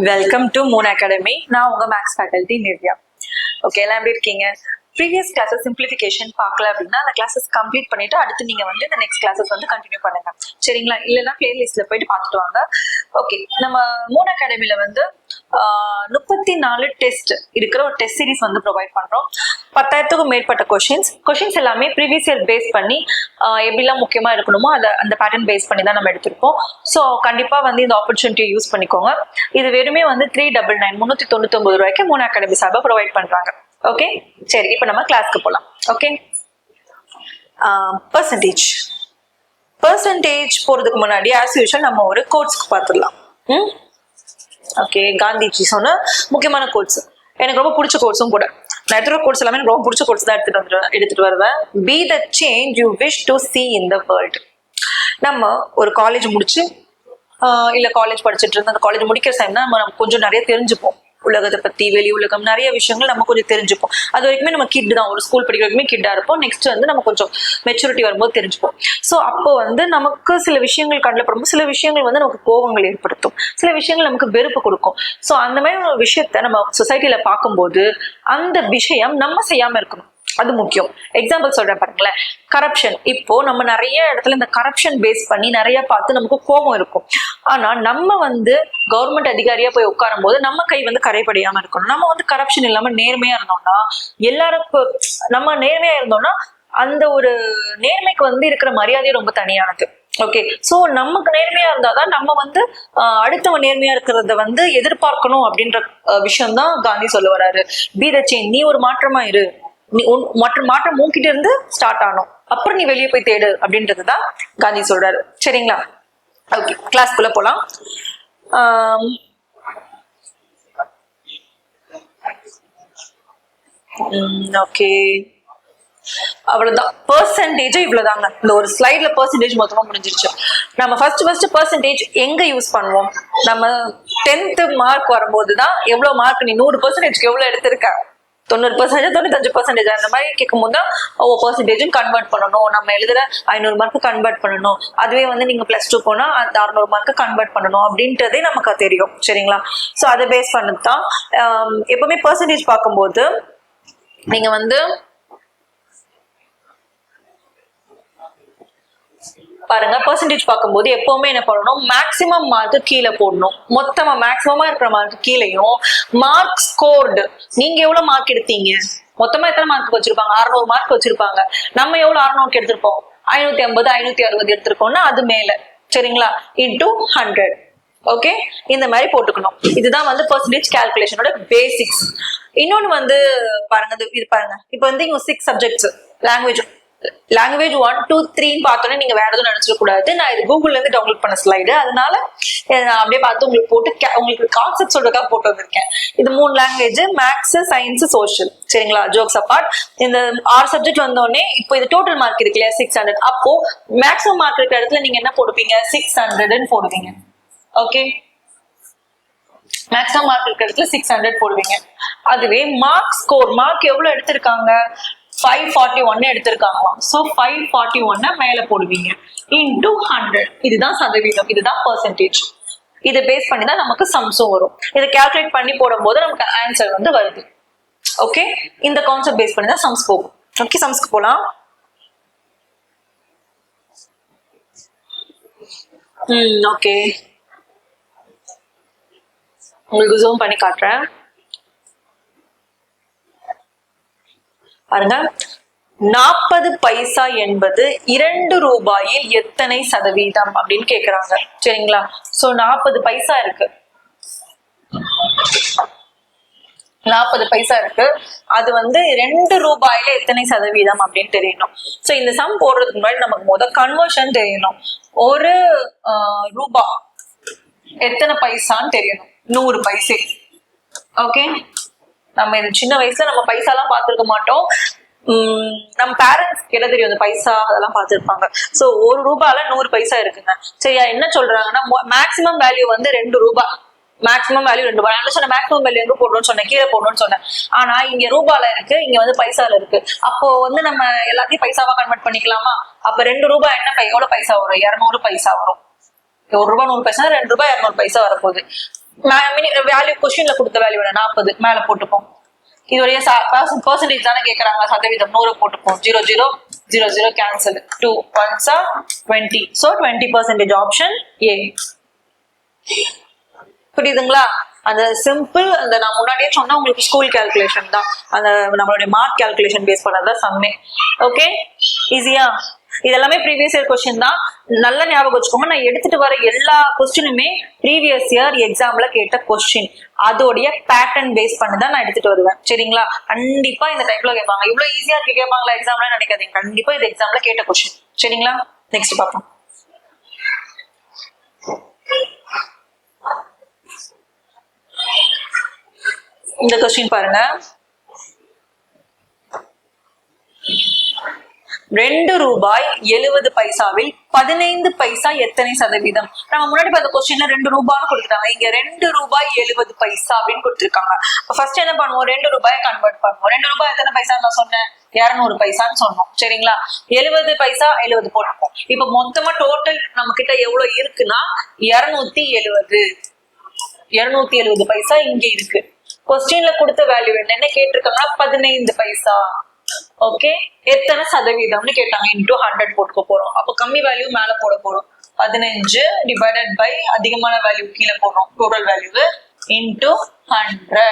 Welcome to Moon academy. நான் உங்க maths faculty Nivea. Okay, எல்லாம் எப்படி இருக்கீங்க? ப்ரீவியஸ் கிளாஸஸ் சிம்பிளிஃபிகேஷன் பார்க்கல அப்படின்னா அந்த கிளாஸஸ் கம்ப்ளீட் பண்ணிட்டு அடுத்து நீங்க வந்து இந்த நெக்ஸ்ட் கிளாஸஸ் வந்து கண்டினியூ பண்ணுங்க, சரிங்களா? இல்லைன்னா பிளேலிஸ்ட்ல போயிட்டு பார்த்துட்டு வாங்க. ஓகே, நம்ம மூன் அகாடமில வந்து 34 டெஸ்ட் இருக்கிற ஒரு டெஸ்ட் சீரிஸ் வந்து ப்ரொவைட் பண்றோம். 10,000க்கும் மேற்பட்ட கொஷின்ஸ் எல்லாமே ப்ரீவியஸ் இயர் பேஸ் பண்ணி எப்படிலாம் முக்கியமா இருக்கணுமோ அதை அந்த பேட்டர்ன் பேஸ் பண்ணி தான் நம்ம எடுத்திருப்போம். ஸோ கண்டிப்பா வந்து இந்த ஆப்பர்ச்சுனிட்டியை யூஸ் பண்ணிக்கோங்க. இது வெறுமே வந்து 399 399 ரூபாய்க்கு மூன் அகாடமி சார்பாக ப்ரொவைட் பண்றாங்க. ஓகே, சரி, இப்போ நம்ம கிளாஸ்க்கு போகலாம். ஓகே, பர்சன்டேஜ் போறதுக்கு முன்னாடி ஆஸ் யூஷுவல் நம்ம ஒரு கோட்ஸ்க்கு பார்த்துடலாம். ஓகே, காந்திஜி சொன்ன முக்கியமான கோட்ஸ், எனக்கு ரொம்ப பிடிச்ச கோட்ஸும் கூட. நான் எடுத்துகிற கோட்ஸ் எல்லாமே எனக்கு ரொம்ப பிடிச்ச கோட்ஸ் தான் எடுத்துட்டு வருவேன். Be the change you wish to see in the world. நம்ம ஒரு காலேஜ் முடிச்சு இல்ல காலேஜ் படிச்சுட்டு இருந்த அந்த காலேஜ் முடிக்கிற டைம் தான் நம்ம கொஞ்சம் நிறைய தெரிஞ்சுப்போம். உலகத்தை பத்தி, வெளி உலகம், நிறைய விஷயங்கள் நம்ம கொஞ்சம் தெரிஞ்சுப்போம். அது வரைக்குமே நம்ம கிட் தான், ஒரு ஸ்கூல் படிக்கிற வரைக்குமே கிட்டா இருப்போம். நெக்ஸ்ட் வந்து நம்ம கொஞ்சம் மெச்சூரிட்டி வரும்போது தெரிஞ்சுப்போம். ஸோ அப்போ வந்து நமக்கு சில விஷயங்கள் கண்ணில் படும்போது சில விஷயங்கள் வந்து நமக்கு கோபங்கள் ஏற்படுத்தும், சில விஷயங்கள் நமக்கு வெறுப்பு கொடுக்கும். ஸோ அந்த மாதிரி ஒரு விஷயத்த நம்ம சொசைட்டில பார்க்கும்போது அந்த விஷயம் நம்ம செய்யாம இருக்கணும், அது முக்கியம். எக்ஸாம்பிள் சொல்றேன் பாருங்களேன், கரப்ஷன். இப்போ நம்ம நிறைய இடத்துல இந்த கரப்ஷன் பேஸ் பண்ணி நிறைய பார்த்து நமக்கு கோபம் இருக்கும். ஆனா நம்ம வந்து கவர்மெண்ட் அதிகாரியா போய் உட்காரும் போது நம்ம கை வந்து கரைப்படியாம இருக்கணும். நம்ம வந்து கரப்ஷன் இல்லாம நேர்மையா இருந்தோம்னா, எல்லாருக்கும் நம்ம நேர்மையா இருந்தோம்னா அந்த ஒரு நேர்மைக்கு வந்து இருக்கிற மரியாதையே ரொம்ப தனியானது. ஓகே, சோ நமக்கு நேர்மையா இருந்தாதான் நம்ம வந்து அடுத்தவன் நேர்மையா இருக்கிறத வந்து எதிர்பார்க்கணும் அப்படின்ற விஷயம் தான் காந்தி சொல்ல வராரு. பி த சேஞ்ச், நீ ஒரு மாற்றமா இரு, நீ மாற்றம் மூக்கிட்ட இருந்து ஸ்டார்ட் ஆனோம், அப்புறம் நீ வெளியே போய் தேடு அப்படின்றதுதான் காந்தி சொல்றாரு, சரிங்களா? ஓகே, கிளாஸ்க்குள்ள போலாம். ஓகே, அவ்வளவுதான். பெர்சன்டேஜ் இவ்வளவுதாங்க. இந்த ஒரு ஸ்லைட்ல பெர்சன்டேஜ் மொத்தமா முடிஞ்சிருச்சு. நம்ம ஃபர்ஸ்ட் பெர்சன்டேஜ் எங்க யூஸ் பண்ணுவோம்? நம்ம 10th மார்க் வரும்போதுதான் எவ்வளவு மார்க், நீ 100% எவ்வளவு எடுத்திருக்க, 90%, 95% அந்த மாதிரி கேட்கும் போது தான் பெர்சன்டேஜும் கன்வெர்ட் பண்ணணும். நம்ம எழுதுற 500 மார்க்கு கன்வெர்ட் பண்ணணும். அதுவே வந்து நீங்க +2 போனா அந்த 600 மார்க்கு கன்வெர்ட் பண்ணணும் அப்படின்றதே நமக்கு தெரியும், சரிங்களா? ஸோ அதை பேஸ் பண்ணது தான் எப்பவுமே பெர்சன்டேஜ் பார்க்கும்போது நீங்க வந்து பாருங்க, பெர்சன்டேஜ் பார்க்கும்போது எப்பவுமே என்ன பண்ணணும், மேக்சிமம் மார்க் கீழே போடணும். மொத்தமா மேக்சிமமா இருக்கிற மார்க் கீழேயும் மார்க் ஸ்கோர்டு, நீங்க எவ்வளவு மார்க் எடுத்தீங்க, மொத்தமா எத்தனை மார்க் வச்சிருப்பாங்க, 600 மார்க் வச்சிருப்பாங்க. நம்ம எவ்வளவு 600 எடுத்திருப்போம், 550 560 எடுத்திருக்கோம்னா அது மேல, சரிங்களா? இன்டூ 100. ஓகே, இந்த மாதிரி போட்டுக்கணும். இதுதான் வந்து பெர்சன்டேஜ் கால்குலேஷனோட பேசிக்ஸ். இன்னொன்னு வந்து பாருங்க, இது பாருங்க, இப்போ வந்து இங்க 6 சப்ஜெக்ட்ஸ், லாங்குவேஜ் 1 2 3 பார்த்தோன்னே நீங்க வேற எதுவும் நினைச்சிட கூடாது. நான் இது கூகுள்ல இருந்து டவுன்லோட் பண்ண ஸ்லைடு, அதனால நான் அப்படியே பார்த்து உங்களுக்கு போட்டு உங்களுக்கு கான்செப்ட் சொல்றதுக்காக போட்டு வந்திருக்கேன். இது 3 லாங்குவேஜ், மேக்ஸ், சயின்ஸ், சோஷியல், சரிங்களா? ஜோக்ஸ் அப்பார்ட், இந்த 6 சப்ஜெக்ட் வந்தோடனே இப்போ இது டோட்டல் மார்க் இருக்கு இல்லையா, 600. அப்போ மேக்ஸிமம் மார்க் இருக்கிற இடத்துல நீங்க என்ன போடுவீங்க, 600 போடுவீங்க. ஓகே, மேக்ஸிமம் மார்க் இருக்கிற இடத்துல 600 போடுவீங்க. அதுவே மார்க் ஸ்கோர், மார்க் எவ்வளவு எடுத்திருக்காங்க, 541 எடுத்திருக்காங்களாம். சோ 541 மேல போடுவீங்க இன்டூ 100. இதுதான் சதவீதம், இதுதான் பெர்சன்டேஜ். இதை பேஸ் பண்ணி தான் நமக்கு சம்ஸும் வரும். இதை கால்குலேட் பண்ணி போடும் போது நமக்கு ஆன்சர் வந்து வருது. ஓகே, இந்த கான்செப்ட் பேஸ் பண்ணி தான் சம்ஸ் போகும். ஓகே, சம்ஸ்க்கு போலாம். ஓகே, உங்களுக்கு ஜூம் பண்ணி காட்டுறேன் பாருங்க. 40 பைசா என்பது 2 ரூபாயில் எத்தனை சதவீதம் அப்படின்னு கேக்குறாங்க, சரிங்களா? சோ 40 பைசா இருக்கு, 40 பைசா இருக்கு, அது வந்து 2 ரூபாயில எத்தனை சதவீதம் அப்படின்னு தெரியணும். சோ இந்த சம் போடுறதுக்கு முன்னாடி நமக்கு முதல் கன்வர்ஷன் தெரியணும். ஒரு ரூபா எத்தனை பைசான்னு தெரியணும், 100 பைசே. ஓகே, நம்ம இது சின்ன வயசுல நம்ம பைசா எல்லாம் பார்த்திருக்க மாட்டோம். நம்ம பேரண்ட்ஸ் என்ன தெரியும், அந்த பைசா அதெல்லாம் பார்த்திருப்பாங்க. சோ 1 ரூபாயில 100 பைசா இருக்குங்க, சரியா? என்ன சொல்றாங்கன்னா மேக்சிமம் வேல்யூ வந்து 2 ரூபாய், மேக்ஸிமம் வேல்யூ 2 ரூபாய். நான் சொன்ன மேக்ஸிமம் வேல்யூ எங்க போடணும்னு சொன்னேன், கீழே போடணும்னு சொன்னேன். ஆனா இங்க ரூபால இருக்கு, இங்க வந்து பைசால இருக்கு. அப்போ வந்து நம்ம எல்லாத்தையும் பைசாவா கன்வெர்ட் பண்ணிக்கலாமா? அப்ப 2 ரூபாய் என்ன எவ்வளவு பைசா வரும், 200 பைசா வரும். 1 ரூபாய் 100 பைசா, 2 ரூபாய் 200 பைசா வரப்போகுது. வேல்யூ கொஸ்டின்ல கொடுத்த வேல்யூ 40 மேல போட்டுப்போம். இதோடைய பர்சன்டேஜ் தானே கேட்கறாங்க, சதவீதம் 100 போட்டுப்போம். 0 cancel. 2 1s are 20. So 20% option A. புரியுதுங்களா? அந்த சிம்பிள் அந்த நான் முன்னாடியே சொன்னா உங்களுக்கு ஸ்கூல் கால்குலேஷன் தான், அந்த நம்மளுடைய மார்க் கால்குலேஷன் பேஸ் பண்ணதான் சம்மே. ஓகே, ஈஸியா? இதெல்லாமே ப்ரீவியஸ் இயர் கொஸ்டின் தான். நல்ல ஞாபகம் வச்சுக்கோங்க, நான் எடுத்துட்டு வர எல்லா கொஸ்டினுமே ப்ரீவியஸ் இயர் எக்ஸாம்ல கேட்ட கொஸ்டின், அதோடைய பேட்டர்ன் பேஸ் பண்ணி தான் நான் எடுத்துட்டு வருவேன். சரிங்களா? கண்டிப்பா இந்த டைப்ல கேட்பாங்க. இவ்வளவு ஈஸியா இருக்கு கேட்பாங்களா எக்ஸாம்ல நினைக்காதீங்க, கண்டிப்பா இது எக்ஸாம்ல கேட்ட கொஸ்டின். சரிங்களா? நெக்ஸ்ட் பார்ப்போம். இந்த கொஸ்டின் பாருங்க. 2 ரூபாய் 70 பைசாவில் 15 பைசா எத்தனை சதவீதம்? நம்ம முன்னாடி பார்த்த கொஸ்டின்ல 2 ரூபான்னு கொடுத்துட்டாங்க, இங்க 2 ரூபாய் 70 பைசா அப்படின்னு கொடுத்துருக்காங்க. ஃபர்ஸ்ட் என்ன பண்ணுவோம், 2 ரூபாய் கன்வெர்ட் பண்ணுவோம். 2 ரூபாய் எத்தனை பைசா நான் சொன்னேன், 200 பைசான்னு சொன்னோம். சரிங்களா? 70 பைசா 70 போட்டுப்போம். இப்ப மொத்தமா டோட்டல் நம்ம கிட்ட எவ்வளவு இருக்குன்னா 270 பைசா இங்க இருக்கு. கொஸ்டின்ல கொடுத்த வேல்யூ என்ன கேட்டிருக்காங்கன்னா 15 பைசா. ஓகே, எத்தனை சதவீதம்னு கேட்டாங்க, இன்டூ 100 போட்டுக்க போறோம். அப்ப கம்மி வேல்யூ மேல போட போறோம். 15 டிவைடட் பை அதிகமான வேல்யூ கீழே போடுறோம். Total value into 100.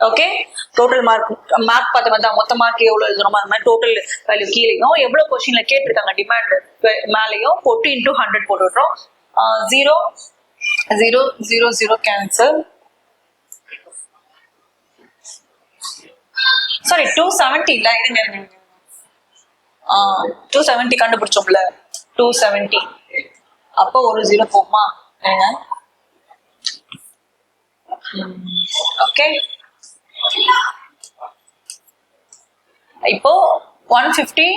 Okay, total mark பார்த்த மாதிரி மொத்த மார்க் எவ்வளவு எழுதணுமோ அந்த மாதிரி டோட்டல் வேல்யூ கீழேயும் எவ்வளவு கொஸ்டின்ல கேட்டிருக்காங்க டிமாண்ட் மேலேயும் போட்டு இன்டூ 100 போட்டுடுறோம். 0 0 0 0 கேன்சல். சாரி 270 இல்ல, இது 270 கண்டுபிடிச்சோம்ல, 270. அப்போ ஒரு 0 போகுமா? ஓகே, இப்போ 150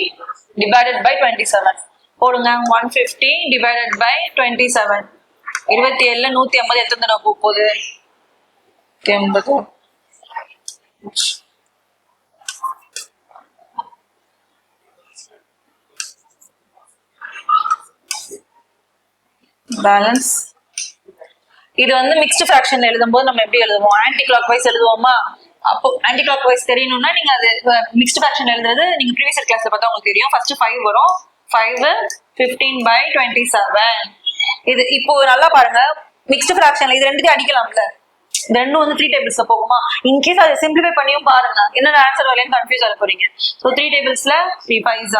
டிவைடட் பை 27 போடுங்க. 150 டிவைடட் பை 27. 27 150 எத்தனை தடவை போகுது? 80. பேலன்ஸ். இது வந்து மிக்ஸ்டு ஃபிராக்ஷன்ல எழுதும்போது நம்ம எப்படி எழுதுவோம், ஆன்டி கிளாக் வைஸ் எழுதுவோமா? அப்போ ஆன்டி கிளாக் வைஸ் தெரியணும்னா நீங்க அது மிக்ஸ்டு ஃபிராக்ஷன் எழுதுறது நீங்க ப்ரீவியஸ் இயர் கிளாஸ்ல பார்த்தா உங்களுக்கு தெரியும். ஃபர்ஸ்ட் 5 வரும். 5 15 பை 27. இது இப்போ நல்லா பாருங்க, மிக்ஸ்டு ஃபிராக்ஷன்ல இது ரெண்டுத்தையும் அடிக்கலாம்ல, ரெண்டும் வந்து 3 டேபிள்ஸ்ல போகுமா? இன்கேஸ் அதை சிம்பிளிஃபை பண்ணியும் பாருங்க, என்ன ஆன்சர் வரலன்னு கன்ஃபியூஸ் ஆக போறீங்க. So 3 டேபிள்ஸ்ல 3 5s,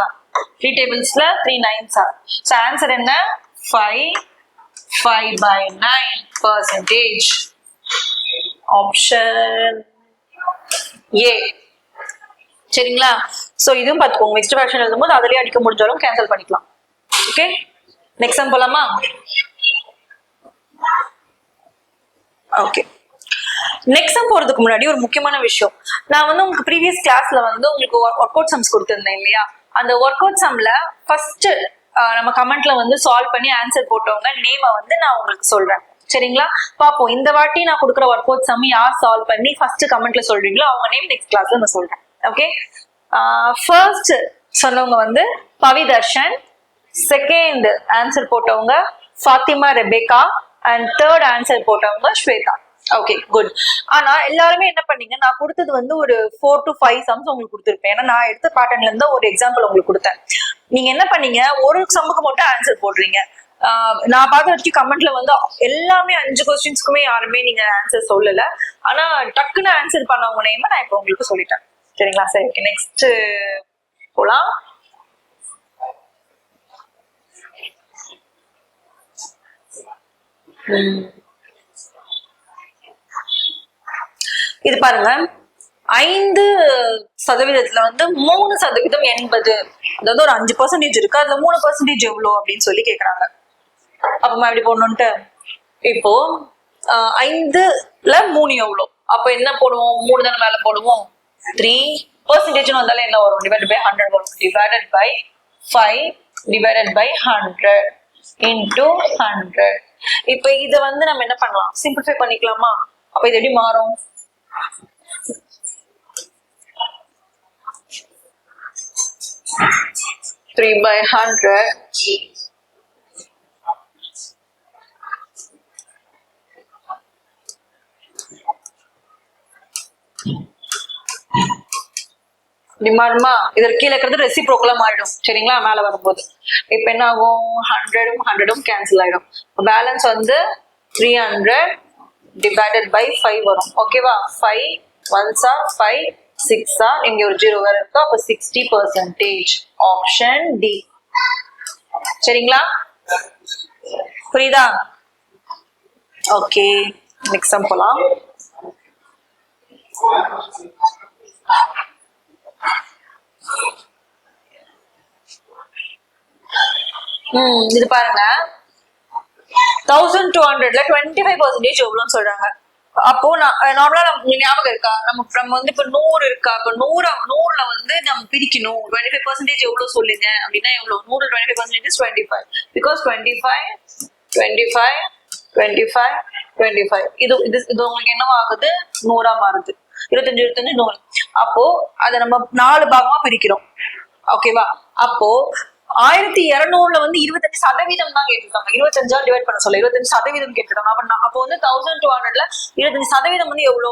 3 டேபிள்ஸ்ல 3 9s. So answer என்ன? 5 by 9%. Option A. சரிங்களா? சோ இதுவும் பார்த்துக்கோங்க, மிக்ஸ்டு ஃபிராக்ஷன் எழுதும்போது அதுலயே அடிக்க முடிஞ்சாலும் கேன்சல் பண்ணிக்கலாம். ஓகே, நெக்ஸ்ட் சம் போலாமா? ஓகே, நெக்ஸ்ட் சம் போறதுக்கு முன்னாடி ஒரு முக்கியமான விஷயம். நான் வந்து உங்களுக்கு ப்ரீவியஸ் கிளாஸ்ல வந்து உங்களுக்கு ஒர்க் அவுட் சம்ஸ் கொடுத்திருந்தேன் இல்லையா? அந்த ஒர்க் அவுட் சம்ல ஃபர்ஸ்ட் நம்ம கமெண்ட்ல வந்து சால்வ் பண்ணி ஆன்சர் போட்டவங்க நேமை வந்து நான் உங்களுக்கு சொல்றேன். சரிங்களா? பாப்போம். இந்த வாட்டி நான் கொடுக்குற ஒர்க் அவுட் சம் யார் சால்வ் பண்ணி ஃபர்ஸ்ட் கமெண்ட்ல சொல்றீங்களோ அவங்க நேம் நெக்ஸ்ட் கிளாஸ்ல நான் சொல்றேன். ஓகே, ஃபர்ஸ்ட் சொன்னவங்க வந்து பவிதர்ஷன், செகண்ட் ஆன்சர் போட்டவங்க Fathima Rebecca, and third answer போட்டவங்க ஸ்வேதா. Okay, good. ஆனா எல்லாருமே என்ன பண்ணீங்க, நான் கொடுத்தது வந்து ஒரு 4 to 5 சம்ஸ் உங்களுக்கு கொடுத்துருப்பேன். ஏன்னா நான் எடுத்த பேட்டர்ன்ல இருந்து ஒரு எக்ஸாம்பிள் உங்களுக்கு கொடுத்தேன். நீங்க என்ன பண்ணீங்க, ஒரு சம்முக்கு மட்டும் ஆன்சர் போடுறீங்க. நான் பார்த்த வரைக்கும் கமெண்ட்ல வந்து எல்லாமே 5 கொஸ்டின்ஸ்க்குமே யாருமே நீங்க ஆன்சர் சொல்லல. ஆனா டக்குன்னு ஆன்சர் பண்ணவங்க நேம் நான் இப்போ உங்களுக்கு சொல்லிட்டேன். சரிங்களா? சரி, ஓகே, நெக்ஸ்ட் போலாம். இது பாருங்க, 5% வந்து 3% 80, அதாவது ஒரு 5% இருக்கு, அதுல 3% எவ்வளவு அப்படின்னு சொல்லி கேக்குறாங்க. அப்ப எப்படி போடணும்ட்டு, இப்போ 5ல 3 எவ்வளோ, அப்ப என்ன போடுவோம், 3 தானே மேல போடுவோம். 3% வந்தாலும் என்ன வரும், டிவைடட் பை 100 வரும். Divided by 5 divided by 100 into 100. இப்ப இத வந்து நம்ம என்ன பண்ணலாம், சிம்பிளிஃபை பண்ணிக்கலாமா? அப்ப இது எப்படி மாறும், Three by 100 டிமாண்டுமா இதற்கு கீழே இருக்கிறது ரெசிப்ரோக்கலா மாறிடும் சரிங்களா மேல வரும்போது. இப்ப என்ன ஆகும் 100 கேன்சல் ஆயிடும். பேலன்ஸ் வந்து 300 டிவைடட் பை 5 வரும் ஓகேவா. 5 1s are 5 6 are இங்க ஒரு 0 வேற இருக்கு அப்ப 60% ஆப்ஷன் டி சரிங்களா புரியுதா. ஓகே நெக்ஸ்ட் சம் போலாம். இது பாருங்க 1200ல 25% எவ்வளவுன்னு சொல்றாங்க. அப்போ நார்மலா நமக்கு ஞாபகம் இருக்கா நம்ம வந்து இப்ப 100 இருக்கா இப்ப 100ல வந்து நம்ம பிரிக்கணும் 25% எவ்வளவு சொல்லுங்க அப்படின்னா எவ்வளவு 100 25% 25 பிகாஸ் 25 இது உங்களுக்கு என்ன ஆகுது 100 மாறுது 25 100. அப்போ அதை நம்ம 4 பாகமா பிரிக்கிறோம் ஓகேவா. அப்போ 1200ல வந்து 25% தான் கேட்டிருக்காங்க. 25 டிவைட் பண்ண சொல்ல 25% கேட்டிருக்காங்க. அப்போ வந்து 1200ல 25% வந்து எவ்வளவு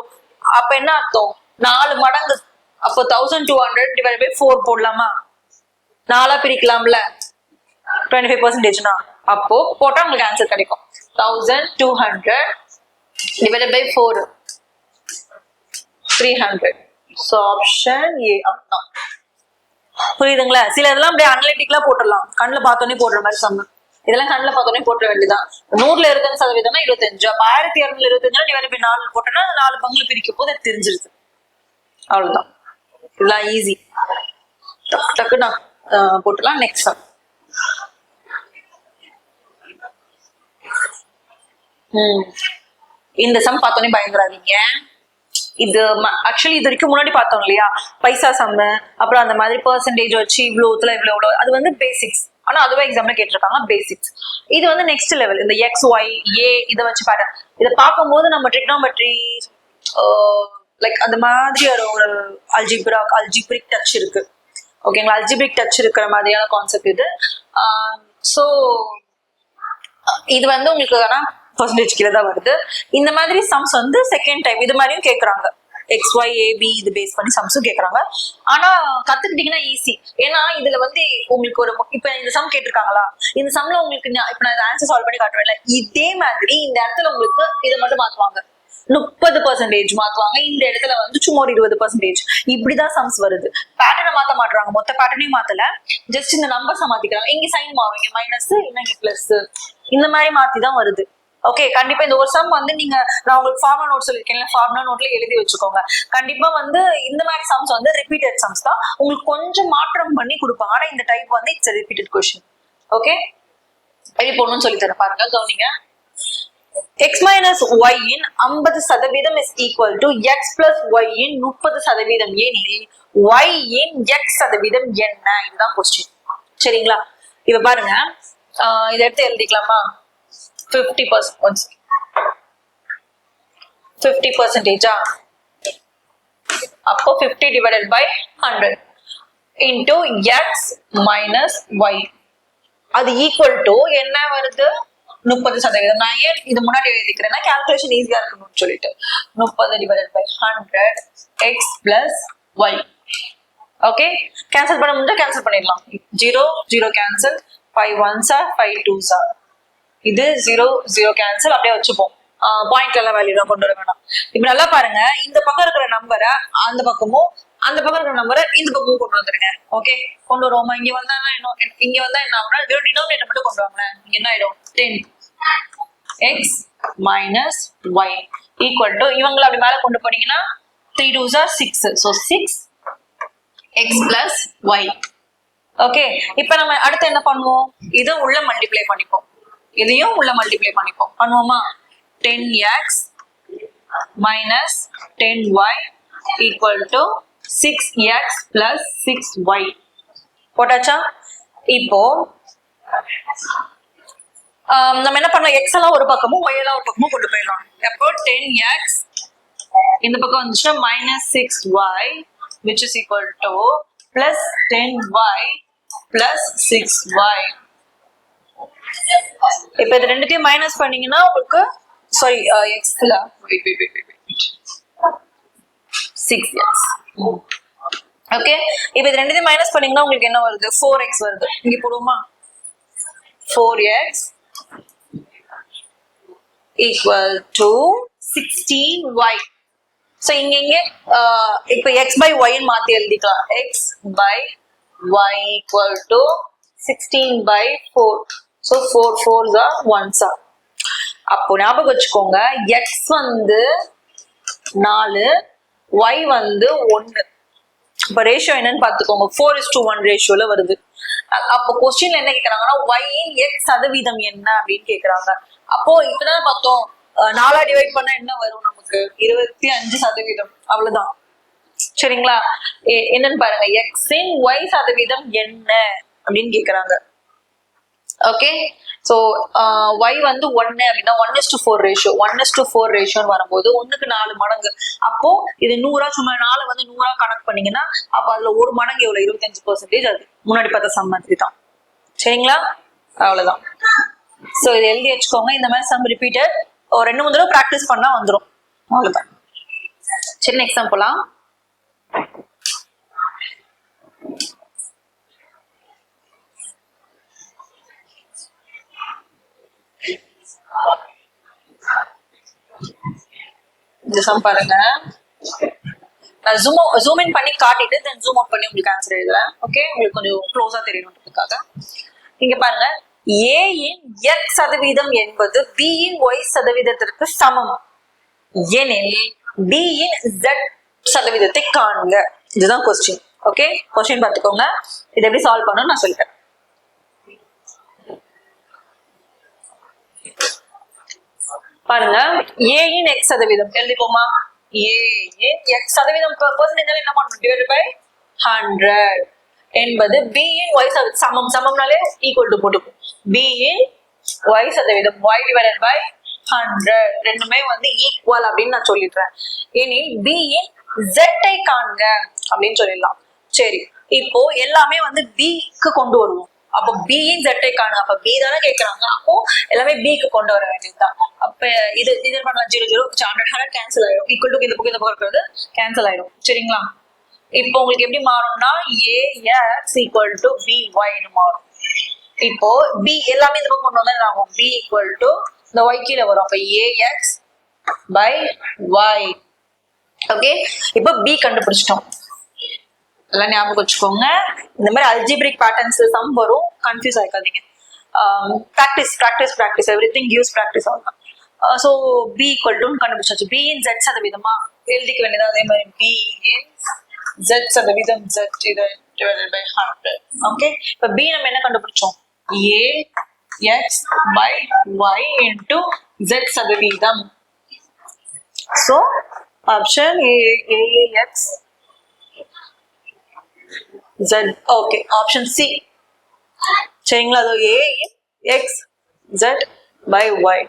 அப்ப என்ன அர்த்தம் 4 மடங்கு. அப்போ 1200 டிவைட் பை 4 போடலாமா 4 பிரிக்கலாம்ல 25%. அப்போ போட்டா உங்களுக்கு ஆன்சர் கிடைக்கும் 1200 divide by 4 300. So option A அதான் புரியுதுங்களா. சில இதெல்லாம் அப்படியே அனலிட்டிக்கலா போட்டுடலாம் கண்ணுல பார்த்தோன்னே போடுற மாதிரி சம்ம இதெல்லாம் கண்ணுல பார்த்தோன்னே போட்டுற வேண்டியதான். 100ல 25%னா 25 அப்ப 1225 டிவைட் பை 4 போட்டோம்னா 4 பங்குல பிரிக்கும் போது தெரிஞ்சிருது அவ்வளவுதான். இதெல்லாம் ஈஸி டக்குன்னு போட்டுலாம். நெக்ஸ்ட் சம் இந்த சம் பார்த்தோன்னே பயந்துராதீங்க. இது ஆக்சுவலி இது வரைக்கும் முன்னாடி பார்த்தோம் இல்லையா பைசா சம்மு அப்புறம் அந்த மாதிரி பெர்சன்டேஜ் வச்சு இவ்வளவுல இவ்வளவு அது வந்து பேசிக்ஸ். ஆனா அதுவே எக்ஸாம்ல கேட்டிருக்காங்க பேசிக்ஸ். இது வந்து நெக்ஸ்ட் லெவல் இந்த எக்ஸ் ஒய் ஏ இதை வச்சு பேட்டர்ன் இதை பார்க்கும்போது நம்ம ட்ரிக்னாமெட்ரி லைக் அந்த மாதிரி ஒரு அல்ஜிபிரிக் டச் இருக்கு ஓகேங்களா. அல்ஜிபிரிக் டச் இருக்கிற மாதிரியான கான்செப்ட் இது. ஸோ இது வந்து உங்களுக்கு ஆனா பர்சன்டேஜ் கீழே தான் வருது. இந்த மாதிரி சம்ஸ் வந்து செகண்ட் டைம் இது மாதிரியும் கேட்கறாங்க. எக்ஸ் ஒய் ஏபி இது பேஸ் பண்ணி சம்ஸும் கேட்கறாங்க. ஆனா கத்துக்கிட்டீங்கன்னா ஈஸி. ஏன்னா இதுல வந்து உங்களுக்கு ஒரு இப்ப இந்த சம் கேட்டிருக்காங்களா இந்த சம்ல உங்களுக்கு இப்ப நான் ஆன்சர் சால்வ் பண்ணி காட்டுவேன்ல இதே மாதிரி இந்த இடத்துல உங்களுக்கு இதை மட்டும் மாத்துவாங்க 30% மாத்துவாங்க. இந்த இடத்துல வந்து சும்மா ஒரு 20% இப்படிதான் சம்ஸ் வருது. பேட்டர்னை மாத்த மாட்டாங்க மொத்த பேட்டர்னையும் மாத்தல ஜஸ்ட் இந்த நம்பர்ஸை மாத்திக்கிறாங்க. இங்க சைன் மாறும் இங்க மைனஸ் இங்க பிளஸ் இந்த மாதிரி மாத்திதான் வருது. ஓகே கண்டிப்பா இந்த ஒரு சம் வந்து நீங்க நான் உங்களுக்கு ஃபார்முலா நோட் சொல்லிருக்கேன் ஃபார்முலா நோட்ல எழுதி வச்சுக்கோங்க. கண்டிப்பா வந்து இந்த மாதிரி சம்ஸ் வந்து ரிப்பீட்டட் சம்ஸ் தான் உங்களுக்கு கொஞ்சம் மாற்றம் பண்ணி கொடுப்பாங்க. ஆனா இந்த டைப் வந்து இட்ஸ் ரிப்பீட்டட் கொஸ்டின். ஓகே எப்படி போடணும்னு சொல்லி தரேன் பாருங்க கவனிங்க. x minus y in 50% is equal to x plus y in 30% எனில் y in x சதவீதம் என்ன இதுதான் கொஸ்டின் சரிங்களா. இப்ப பாருங்க இதை எடுத்து எழுதிக்கலாமா 50% அப்போ 50 divided by 100 into x minus y அது ஈக்குவல் டு என்ன வருது 30%. நான் ஏன் இது முன்னாடி எழுதிக்கிறேன்னா கால்குலேஷன் ஈஸியா இருக்கணும்னு சொல்லிட்டு 30 divided by 100 x plus y. Okay cancel பண்ண முடிஞ்சா கேன்சல் பண்ணிடலாம். 0 0 cancel 5 1s are 5 2s are இது 0 0 கேன்சல் அப்படியே வச்சுப்போம். பாயிண்ட் எல்லாம் வேல்யூ கொண்டு வர வேணாம். இப்ப நல்லா பாருங்க இந்த பக்கம் இருக்கிற நம்பரை அந்த பக்கமும் அந்த பக்கம் இருக்கிற நம்பரை இந்த பக்கமும் கொண்டு வந்துருங்க. ஓகே கொண்டு வருவோமா இங்க வந்தா என்ன ஆகும்னா டினாமினேட்டர் மட்டும் கொண்டு வாங்க. என்ன ஆயிடும் 10 x minus y equal to இவங்களை அப்படி மேல கொண்டு போனீங்கன்னா 3 2s are 6 so 6 x plus y. Okay இப்ப நம்ம அடுத்து என்ன பண்ணுவோம் இது உள்ள மல்டிப்ளை பண்ணிப்போம் இதையும் உள்ள மல்டிப்ளை பண்ணிப்போம் பண்ணுவோமா 10x minus 10y equal to 6x plus 6y போட்டாச்சா. இப்போ நம்ம என்ன பண்ணோம் x எல்லாம் ஒரு பக்கமும் y எல்லாம் ஒரு பக்கமும் கொண்டு போயிடலாம். அப்போ 10x இந்த பக்கம் வந்துச்சுன்னா minus 6y which is equal to plus 10y plus 6y. இப்ப இது ரெண்டுத்தையும் மைனஸ் பண்ணீங்கன்னா உங்களுக்கு சாரி எக்ஸ்ல 6x. ஓகே, இப்போ இது ரெண்டுத்தையும் மைனஸ் பண்ணீங்கன்னா உங்களுக்கு என்ன வருது? 4x வருது. இங்க போடுவோமா? 4x equal to 16y. So இங்க இப்போ x by y ன்னு மாத்தி எழுதிக்கலாம். x by y equal to 16 by 4. So 4 4s are 1s are. அப்போ ஞாபகம் வச்சுக்கோங்க, x வந்து 4, y வந்து 1. இப்போ ரேஷியோ என்னன்னு பாத்துக்கோங்க, 4:1 ரேஷியோல வருது. அப்போ கொஸ்டின்ல என்ன கேக்குறாங்கன்னா y இன் x சதவீதம் என்ன அப்படின்னு கேக்குறாங்க. அப்போ இப்பதான் பார்த்தோம், 4 டிவைட் பண்ணா என்ன வரும் நமக்கு? 25%. அவ்வளவுதான். சரிங்களா? என்னன்னு பாருங்க, x இன் y சதவீதம் என்ன அப்படின்னு கேக்குறாங்க. ஓகே, சோ y வந்து 1 அப்படின்னா 1:4 ரேஷியோ. 1:4 ரேஷியோன்னு வரும்போது 1க்கு 4 மடங்கு. அப்போ இது 100 சும்மா 4 வந்து 100 கணக்கு பண்ணீங்கன்னா அப்ப அதுல ஒரு மடங்கு எவ்வளவு? 25%. அது முன்னாடி பார்த்த சம் மாதிரி தான். சரிங்களா? அவ்வளவுதான். சோ இதை எழுதி வச்சுக்கோங்க. இந்த மாதிரி சம் ரிப்பீட்டட் ஒரு 2-3 தடவை பிராக்டிஸ் பண்ணா வந்துடும். அவ்வளவுதான். சரி, நெக்ஸ்ட் சம் போலாம். இந்த சம் பாருங்க, நான் ஜூம் இன் பண்ணி காட்டிட்டு தென் ஜூம் அவுட் பண்ணி உங்களுக்கு ஆன்சர் எழுதுறேன். ஓகே, உங்களுக்கு கொஞ்சம் க்ளோஸா தெரியணுன்றதுக்காக. இங்க பாருங்க, a இன் x சதவீதம் என்பது b இன் y சதவீதத்திற்கு சமம் எனில் b இன் z சதவீதத்தை காண்க. இதுதான் கொஸ்டின். ஓகே, கொஸ்டின் பார்த்துக்கோங்க. இதை எப்படி சால்வ் பண்ணணும் நான் சொல்லிட்டேன். பாருங்க, a இன் x சதவீதம் எழுதிப்போமா? a இன் x சதவீதம் பெர்சன்டேஜ் என்ன பண்ணணும்? டிவைடட் பை 100 என்பது b இன் y சமம். சமம்னாலே ஈக்குவல் டு போட்டுக்கும். b இன் y சதவீதம் y டிவைடட் பை 100 ரெண்டுமே வந்து ஈக்குவல் அப்படின்னு நான் சொல்லிடுறேன். இனி b இன் z ஐ காண்க அப்படின்னு சொல்லிடலாம். சரி, இப்போ எல்லாமே வந்து b க்கு கொண்டு வருவோம். அப்போ b இன் z ஐ காணுங்க. அப்ப b தானே கேக்குறாங்க, அப்போ எல்லாமே b க்கு கொண்டு வர வேண்டியதுதான். அப்ப இது பண்ணலாம். 0 0 100 கேன்சல் ஆயிடும். ஈக்குவல் டு இந்த பக்கம் இருக்கிறது கேன்சல் ஆயிடும். சரிங்களா? இப்போ உங்களுக்கு எப்படி மாறும்னா ax equal to by ன்னு மாறும். இப்போ b எல்லாமே இந்த பக்கம் கொண்டு வந்தா என்ன ஆகும்? b equal to இந்த y கீழே வரும். அப்ப ax by y. ஓகே, இப்போ b கண்டுபிடிச்சிட்டோம். எல்லாம் ஞாபகம் வச்சுக்கோங்க. இந்த மாதிரி அல்ஜிபிரிக் பேட்டர்ன்ஸ் சம் வரும், கன்ஃபியூஸ் ஆயிக்காதீங்க. Practice everything gives practice. ஆகும். ஸோ b equal to கண்டுபிடிச்சாச்சு. b இன் z சதவீதமா எழுதிக்க வேண்டியது. அதே மாதிரி b இன் z சதவீதம் z divided by 100. ஓகே, இப்போ b நம்ம என்ன கண்டுபிடிச்சோம்? ax by y into z சதவீதம். So option ax z. Okay, option C. சரிங்களா? அது ax z by y.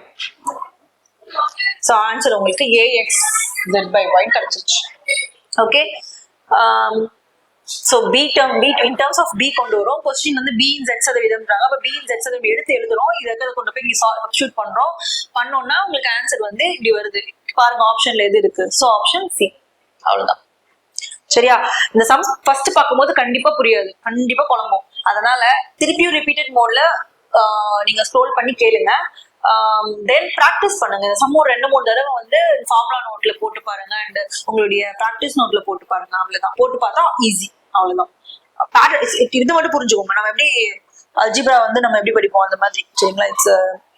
So answer உங்களுக்கு ax z by y கிடைச்சிச்சு. Okay, so b in terms of b கொண்டு வரும். கொஸ்டின் வந்து b in z சதவீதம்ன்றாங்க. அப்போ b in z சதவீதம் எடுத்து எழுதுறோம். இதை கொண்டு போய் இங்கே சப்ஸ்டிட்யூட் பண்ணோம்னா உங்களுக்கு ஆன்சர் வந்து இப்படி வருது. பாருங்க, ஆப்ஷன்ல எது இருக்கு? So option C. அவ்வளவுதான். சரியா? இந்த சம் ஃபர்ஸ்ட் பார்க்கும்போது கண்டிப்பா புரியாது, கண்டிப்பா குழம்பும். அதனால திருப்பியும் ரிப்பீட்டட் மோட்ல நீங்க ஸ்க்ரோல் பண்ணி கேளுங்க. தென் பிராக்டிஸ் பண்ணுங்க. இந்த சம் ஒரு 2-3 தடவை வந்து ஃபார்முலா நோட்ல போட்டு பாருங்க அண்ட் உங்களுடைய பிராக்டிஸ் நோட்ல போட்டு பாருங்க. அவ்வளவுதான். போட்டு பார்த்தா ஈஸி. அவ்வளவுதான். இது மட்டும் புரிஞ்சுக்கோங்க. நம்ம எப்படி அல்ஜிப்ரா வந்து நம்ம எப்படி படிப்போம் அந்த மாதிரி. சரிங்களா? இட்ஸ்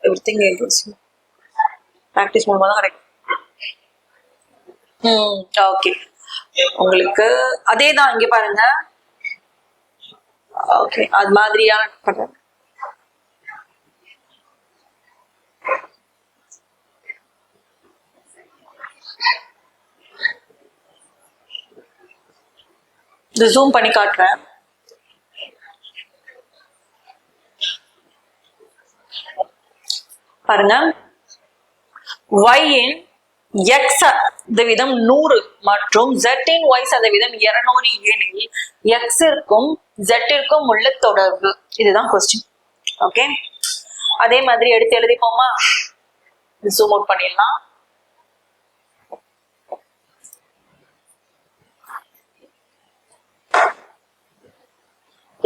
எவ்ரிதிங் பிராக்டிஸ் மூலமா தான் கிடைக்கும். ஓகே, உங்களுக்கு அதேதான் இங்க பாருங்க. ஓகே, அது மாதிரியான பண்றேன். ஜூம் பண்ணி காட்டுறேன். பாருங்க, y இன் x சதவீதம் 100 மற்றும் z இன் y சதவீதம் 200 எனில் x இருக்கும் z இருக்கும் உள்ள தொடர்பு. இதுதான் கொஸ்டின். ஓகே, அதே மாதிரி எடுத்து எழுதிப்போமா? ஜூம் அவுட் பண்ணிடலாம்.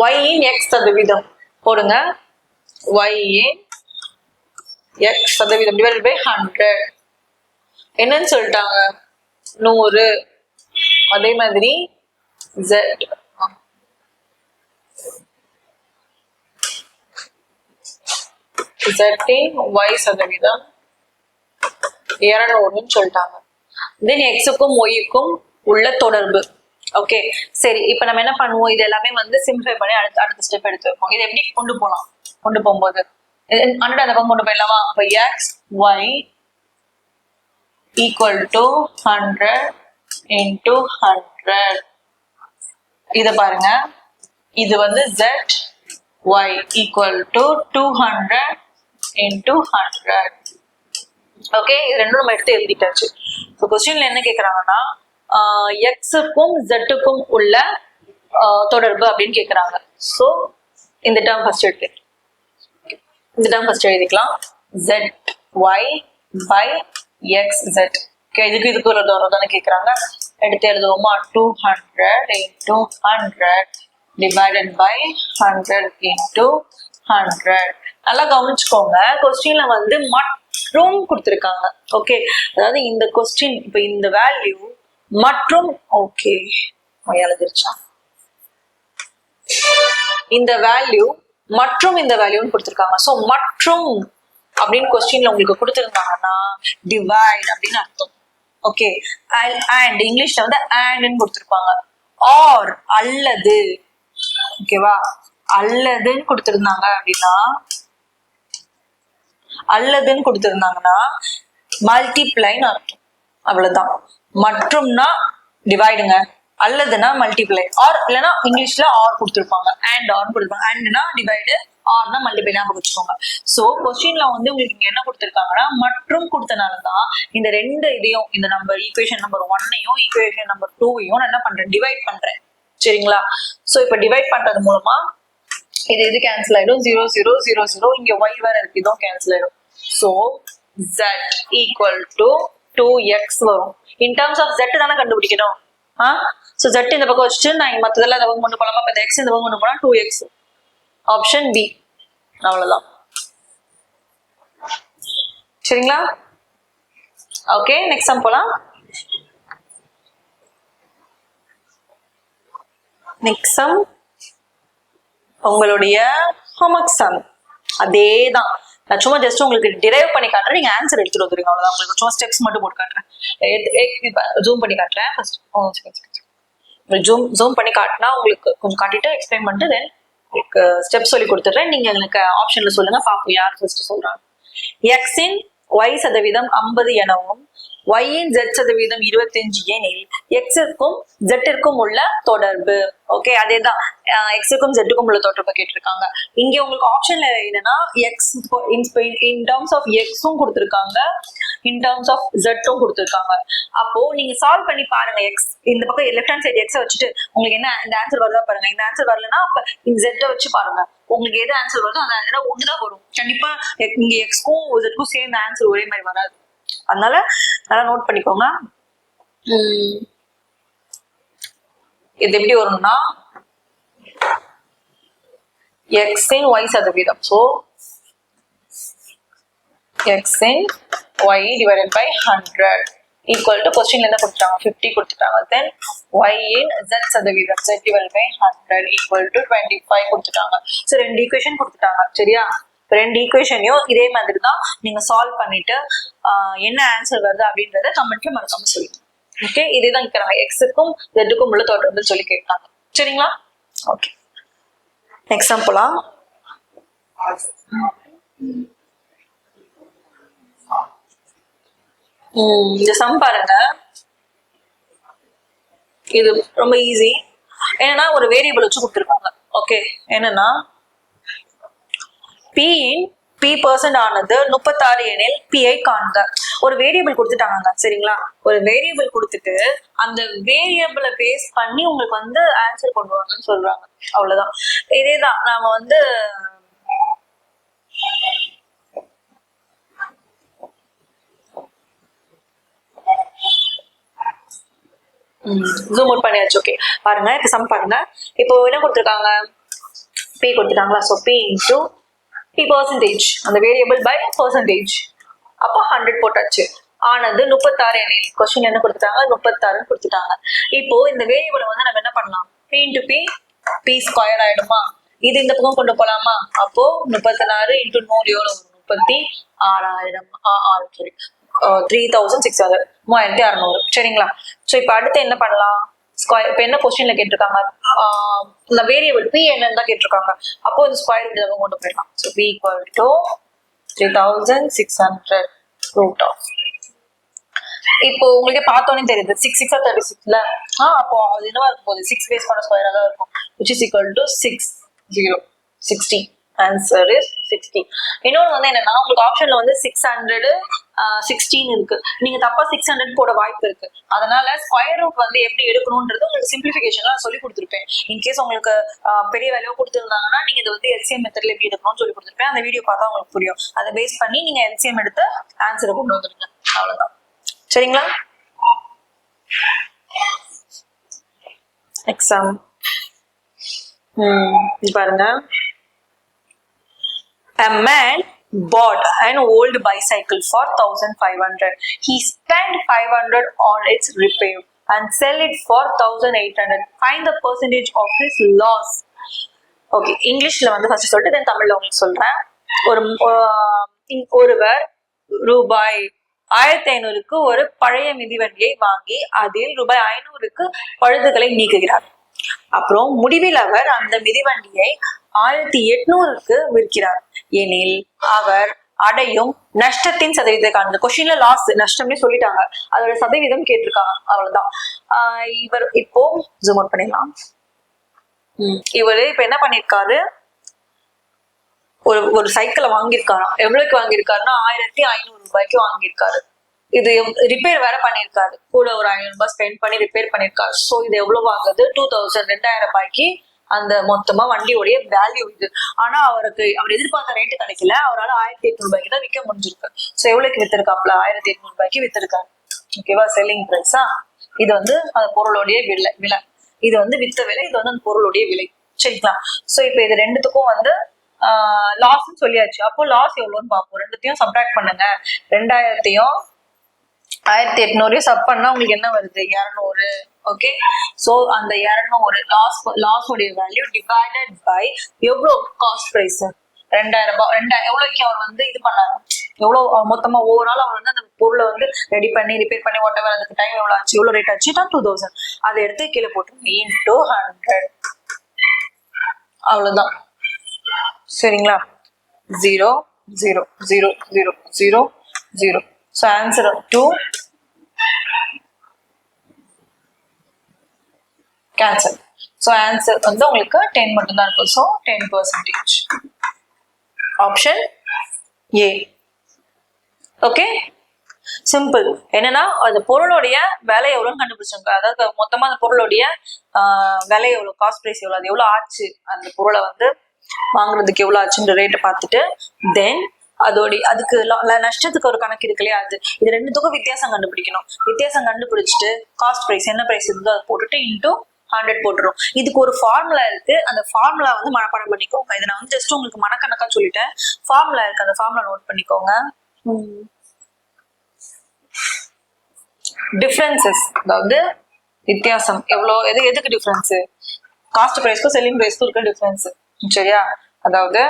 y இன் x சதவீதம் போடுங்க. y இன் x சதவீதம் டிவைடட் பை 100 என்னன்னு சொல்லிட்டாங்க 100. அதே மாதிரி z இன் y சதவீதம் 200ன்னு சொல்லிட்டாங்க. தென் எக்ஸுக்கும் ஒய்க்கும் உள்ள தொடர்பு. ஓகே சரி, இப்ப நம்ம என்ன பண்ணுவோம், இது எல்லாமே வந்து சிம்பிளிஃபை பண்ணி அடுத்த ஸ்டெப் எடுத்து வைப்போம். இதை எப்படி கொண்டு போகலாம், கொண்டு போகும்போது 100 அந்த பக்கம் கொண்டு போயிடலாமா? அப்ப x y equal to 100 into 100. இத பாருங்க, இது வந்து z y equal to 200 into 100. Okay, இது ரெண்டும் நம்ம எடுத்து எழுதிட்டாச்சு. ஸோ கொஸ்டின்ல என்ன கேட்குறாங்கன்னா எக்ஸுக்கும் ஜெட்டுக்கும் உள்ள தொடர்பு அப்படின்னு கேட்குறாங்க. ஸோ இந்த டேர்ம் ஃபர்ஸ்ட் எடுத்து எழுதிக்கலாம். Z y by x z. Okay, இதுக்கு உள்ள தொடர்பு தானே கேட்குறாங்க. எடுத்து எழுதுவோமா? 200 இன்டூ 100 டிவைடட் பை 100 இன்டூ 100. நல்லா கவனிச்சுக்கோங்க, கொஸ்டின்ல வந்து மற்றும் கொடுத்துருக்காங்க. ஓகே, அதாவது இந்த கொஸ்டின் இப்ப இந்த வேல்யூ மற்றும், ஓகே எழுதிருச்சா, இந்த வேல்யூ மற்றும் இந்த வேல்யூன்னு கொடுத்துருக்காங்க. ஸோ மற்றும் அப்படின்னு கொஸ்டின்ல உங்களுக்கு கொடுத்துருந்தாங்கன்னா டிவைட் அப்படின்னு அர்த்தம். ஓகே, அண்ட் இங்கிலீஷ்ல வந்து அண்ட்னு கொடுத்துருப்பாங்க. ஆர் அல்லது, ஓகேவா, அல்லதுன்னு கொடுத்துருந்தாங்க அப்படின்னா, அல்லதுன்னு கொடுத்துருந்தாங்கன்னா மல்டிப்ளைன்னு அர்த்தம். அவ்வளவுதான். மற்றும்னா டிவைடுங்க, அல்லதுன்னா மல்டிப்ளை, ஆர் இல்லைன்னா இங்கிலீஷ்ல ஆர் கொடுத்துருப்பாங்க, அண்ட் ஆர் கொடுத்துருப்பாங்க. அண்ட்னா டிவைடு, ஆர்னா மல்டிப்ளை. ஞாபகம் வச்சுக்கோங்க. ஸோ கொஸ்டின்ல வந்து உங்களுக்கு இங்க என்ன கொடுத்துருக்காங்கன்னா மற்றும் கொடுத்தனாலதான் இந்த ரெண்டு இதையும், இந்த நம்பர் ஈக்குவேஷன் நம்பர் 1ஐயும் ஈக்குவேஷன் நம்பர் 2ஐயும் நான் என்ன பண்றேன், டிவைட் பண்றேன். சரிங்களா? ஸோ இப்ப டிவைட் பண்றது மூலமா இது கேன்சல் ஆயிடும். 0 0 0 0. இங்க y வேற இருக்கு, இதுவும் கேன்சல் ஆயிடும். So z equal to 2x வரும். இன் டர்ம்ஸ் ஆஃப் z தானே கண்டுபிடிக்கணும். சோ z இந்த பக்கம் வச்சுட்டு நான் மத்ததெல்லாம் இந்த பக்கம் கொண்டு போலாமா? இப்ப x இந்த பக்கம் கொண்டு போனா 2x. Option B. அவ்வளவுதான். சரிங்களா? ஓகே, நெக்ஸ்ட் சம் போலாம். நெக்ஸ்ட் சம் உங்களுடைய ஹோம்வொர்க் சம். அதேதான், நான் சும்மா ஜஸ்ட் உங்களுக்கு டிரைவ் பண்ணி காட்டுறேன், நீங்க ஆன்சர் எடுத்துட்டு வந்துருங்க. அவ்வளவுதான். உங்களுக்கு சும்மா ஸ்டெப்ஸ் மட்டும் போட்டு காட்டுறேன். ஜூம் பண்ணி காட்டுறேன். ஃபர்ஸ்ட் ஜூம் பண்ணி காட்டினா உங்களுக்கு கொஞ்சம் காட்டிட்டு எக்ஸ்பிளைன் பண்ணிட்டு தென் உங்களுக்கு ஸ்டெப் சொல்லி கொடுத்துட்றேன். நீங்க எனக்கு ஆப்ஷன்ல சொல்லுங்க, பாப்போம் யார் ஃபர்ஸ்ட் சொல்றாங்க. எக்ஸின் ஒய் சதவீதம் 50 எனவும் ஒய்யின் ஜெட் சதவீதம் 25 எனில் எக்ஸுக்கும் ஜெட்டிற்கும் உள்ள தொடர்பு. ஓகே, அதேதான், எக்ஸுக்கும் ஜெட்டுக்கும் உள்ள தொடர்பு கேட்டிருக்காங்க. இங்க உங்களுக்கு ஆப்ஷன்ல என்னன்னா எக்ஸ் இன் டர்ம்ஸ் ஆஃப் எக்ஸும் கொடுத்துருக்காங்க, இன் டர்ம்ஸ் ஆஃப் ஜெட்டும் கொடுத்துருக்காங்க. அப்போ நீங்க சால்வ் பண்ணி பாருங்க. எக்ஸ் இந்த பக்கம் லெஃப்ட் ஹேண்ட் சைடு எக்ஸை வச்சுட்டு உங்களுக்கு என்ன இந்த ஆன்சர் வருதா பாருங்க. இந்த ஆன்சர் வரலன்னா அப்ப இந்த ஜெட்டை வச்சு பாருங்க. உங்களுக்கு எது ஆன்சர் வருதோ அந்த ஒண்ணுதான் வரும். கண்டிப்பா இங்க எக்ஸ்க்கும் ஜெட்க்கும் சேர்ந்த ஆன்சர் ஒரே மாதிரி வராது. அதனால நல்லா நோட் பண்ணிக்கோங்க. இது எப்படி வரும்னா x in y சதவீதம். So x in y divided by 100 equal to கொஸ்டின்ல என்ன கொடுத்துட்டாங்க, 50 கொடுத்துட்டாங்க. தென் y in z சதவீதம், z divided by 100 equal to 25 கொடுத்துட்டாங்க. ஸோ ரெண்டு ஈக்குவேஷன் கொடுத்துட்டாங்க. சரியா? ரெண்டு ஈக்குவேஷனையும் இதே மாதிரி தான் நீங்க சால்வ் பண்ணிட்டு என்ன ஆன்சர் வருது அப்படின்றத கமெண்ட்ல மறக்காம சொல்லுங்க. ஓகே, இதே தான் கேட்கறாங்க. எக்ஸுக்கும் ஜெட்டுக்கும் உள்ள தொடர்புன்னு சொல்லி கேட்கறாங்க. சரிங்களா? ஓகே, நெக்ஸ்ட் சம் போலாம். இந்த சம் பாருங்க, இது ரொம்ப ஈஸி. என்னன்னா ஒரு வேரியபிள் வச்சு கொடுத்துருக்காங்க. ஓகே, என்னன்னா P in P% ஆனது 36 எனில் P ஐ காண்க. ஒரு வேரியபிள் கொடுத்துட்டாங்க. சரிங்களா? ஒரு வேரியபிள் கொடுத்துட்டு அந்த வேரியபிளை பேஸ் பண்ணி உங்களுக்கு வந்து ஆன்சர் கொண்டு வாங்கன்னு சொல்றாங்க. அவ்வளவுதான். இதேதான் நாம வந்து ஜூம் அவுட் பண்ணியாச்சு. ஓகே, பாருங்க இப்ப சம் பாருங்க. இப்போ என்ன கொடுத்துருக்காங்க, பி கொடுத்துட்டாங்களா, so B into B percentage, அந்த வேரியபிள் பை பர்சன்டேஜ், அப்போ 100 போட்டாச்சு. ஆனது 36. கொஸ்டின் என்ன கொடுத்துட்டாங்க, 36 கொடுத்துட்டாங்க. இப்போ இந்த வேரியபிளை வந்து நம்ம என்ன பண்ணலாம், B into B, B square ஆயிடுமா, இது இந்த பக்கம் கொண்டு போலாமா, அப்போ 36 இன்டூ 100 எவ்வளவு, 36,000, 3600, 3600. சரிங்களா. ஸோ இப்போ அடுத்து என்ன பண்ணலாம், ஸ்கொயர். இப்போ என்ன கொஸ்டின்ல கேட்டிருக்காங்க, இந்த வேரியபிள் பி என்னன்னு தான் கேட்டிருக்காங்க. அப்போ இந்த ஸ்கொயர் ரூட் கொண்டு போயிடலாம். So B equal to 3600 root of. இப்போ உங்களுக்கு பார்த்தோன்னே தெரியுது 6 6 36ல, அப்போ அது என்னவா இருக்கும் போது 6 பேஸ் பண்ண ஸ்கொயரா தான் இருக்கும், which is equal to 60. Answer is 60. இன்னொன்று வந்து என்னன்னா, உங்களுக்கு ஆப்ஷன்ல வந்து 600 16 இருக்கு. நீங்க தப்பா 600 போட வாய்ப்பு இருக்கு. அதனால ஸ்கொயர் ரூட் வந்து எப்படி எடுக்கணும்ன்றது உங்களுக்கு சிம்பிளிஃபிகேஷன்ல நான் சொல்லி கொடுத்துருப்பேன். இன்கேஸ் உங்களுக்கு பெரிய வேல்யூ கொடுத்துருந்தாங்கன்னா நீங்க இதை வந்து எல்சிஎம் மெத்தட்ல எப்படி எடுக்கணும்னு சொல்லி கொடுத்துருப்பேன். அந்த வீடியோ பார்த்தா உங்களுக்கு புரியும். அதை பேஸ் பண்ணி நீங்க எல்சிஎம் எடுத்து ஆன்சரை கொண்டு வந்துருங்க. அவ்வளவுதான். சரிங்களா. எக்ஸாம் பாருங்க. A man bought an old bicycle for 1,500. He spent 500 on its repair and sell it for 1,800. Find the percentage of his loss. Okay, இங்கிலீஷ்ல வந்து ஃபர்ஸ்ட் சொல்லிட்டு தென் தமிழ்ல உங்களுக்கு சொல்றேன். ஒருவர் ரூபாய் 1500க்கு ஒரு பழைய மிதிவண்டியை வாங்கி அதில் ரூபாய் 500க்கு பழுதுகளை நீக்குகிறார். அப்புறம் முடிவில் அவர் அந்த மிதிவண்டியை 1800க்கு விற்கிறார் எனில் அவர் அடையும் நஷ்டத்தின் சதவீதத்தை காணுது. கொஸ்டின்ல லாஸ் நஷ்டம்னே சொல்லிட்டாங்க, அதோட சதவீதம் கேட்டிருக்காங்க. அவ்வளவுதான். இவர் இப்போ ஜூம் அவுட் பண்ணிடலாம். இவரு இப்ப என்ன பண்ணிருக்காரு, ஒரு சைக்கிளை வாங்கியிருக்காராம். எவ்வளவுக்கு வாங்கியிருக்காருன்னா 1500 ரூபாய்க்கு வாங்கியிருக்காரு. இது ரிப்பேர் வேற பண்ணிருக்காரு, கூட ஒரு 500 ரூபாய் ஸ்பெண்ட் பண்ணி ரிப்பேர் பண்ணிருக்காரு. ஸோ இது எவ்வளவு ஆகுது, 2000 ரூபாய்க்கு அந்த மொத்தமா வண்டியோடைய வேல்யூ இது. ஆனா அவர் எதிர்பார்த்த ரேட்டு கிடைக்கல, அவரால் 1800 ரூபாய்க்கு தான் விற்க முடிஞ்சிருக்கு. ஸோ எவ்வளவுக்கு வித்திருக்காப்ல, 1800 ரூபாய்க்கு வித்திருக்காரு. ஓகேவா, செல்லிங் பிரைஸா. இது வந்து அந்த பொருளுடைய விலை, இது வந்து வித்த விலை, இது வந்து அந்த பொருளுடைய விலை. சரிங்களா. ஸோ இப்போ இது ரெண்டுத்துக்கும் வந்து லாஸ்ன்னு சொல்லியாச்சு. அப்போ லாஸ் எவ்வளோன்னு பார்ப்போம். ரெண்டுத்தையும் சப்ட்ராக்ட் பண்ணுங்க. 2000த்தையும் 1800 சப் பண்ணா உங்களுக்கு என்ன வருது, 200. ஓகே. சோ அந்த 200 லாஸ் உடைய வேல்யூ டிவைடட் பை எவ்வளவு காஸ்ட் பிரைஸ் 2000 ரூபாய். எவ்வளவுக்கு அவர் வந்து இது பண்ணாரு, எவ்வளவு மொத்தமா ஓவரால் அவர் வந்து அந்த பொருளை வந்து ரெடி பண்ணி ரிப்பேர் பண்ணி வாட் எவர், அதுக்கு டைம் எவ்வளவு ஆச்சு, எவ்வளவு ரேட் ஆச்சு, 2000. அதை எடுத்து கீழே போட்டுருங்க இன்டூ 100. அவ்வளவுதான். சரிங்களா. 0 0 0 0 0 0. So answer 2 cancel. So answer வந்து உங்களுக்கு 10 மட்டும் தான் இருக்கும். So 10%. Option A. Okay. Simple. என்னன்னா அந்த பொருளுடைய விலை எவ்வளவுன்னு கண்டுபிடிச்சாங்க. அதாவது மொத்தமா அந்த பொருளுடைய விலை எவ்வளவு, காஸ்ட் பிரைஸ் எவ்வளவு, அது எவ்வளவு ஆச்சு, அந்த பொருளை வந்து வாங்குறதுக்கு எவ்வளவு ஆச்சுன்ற ரேட்டை பார்த்துட்டு தென் அதுக்கு நஷ்டத்துக்கு ஒரு கணக்கு இருக்கு இல்லையா, இது ரெண்டுத்துக்கும் வித்தியாசம் கண்டுபிடிக்கணும். வித்தியாசம் கண்டுபிடிச்சிட்டு காஸ்ட் பிரைஸ் என்ன பிரைஸ் இருந்தோ அதை போட்டுட்டு இன்டூ 100 போட்டுரும். இதுக்கு ஒரு ஃபார்முலா இருக்கு. அந்த ஃபார்முலா வந்து மனப்பாடம் பண்ணிக்கோங்க. இதை நான் வந்து ஜஸ்ட் உங்களுக்கு மனக்கணக்கா சொல்லிட்டேன். ஃபார்முலா இருக்கு, அந்த ஃபார்முலா நோட் பண்ணிக்கோங்க. டிஃபரன்சஸ், அதாவது வித்தியாசம் எவ்வளவு, எதுக்கு டிஃபரன்ஸ், காஸ்ட் பிரைஸ்க்கும் செல்லிங் பிரைஸ்க்கும் இருக்க டிஃபரன்ஸ். சரியா. அதாவது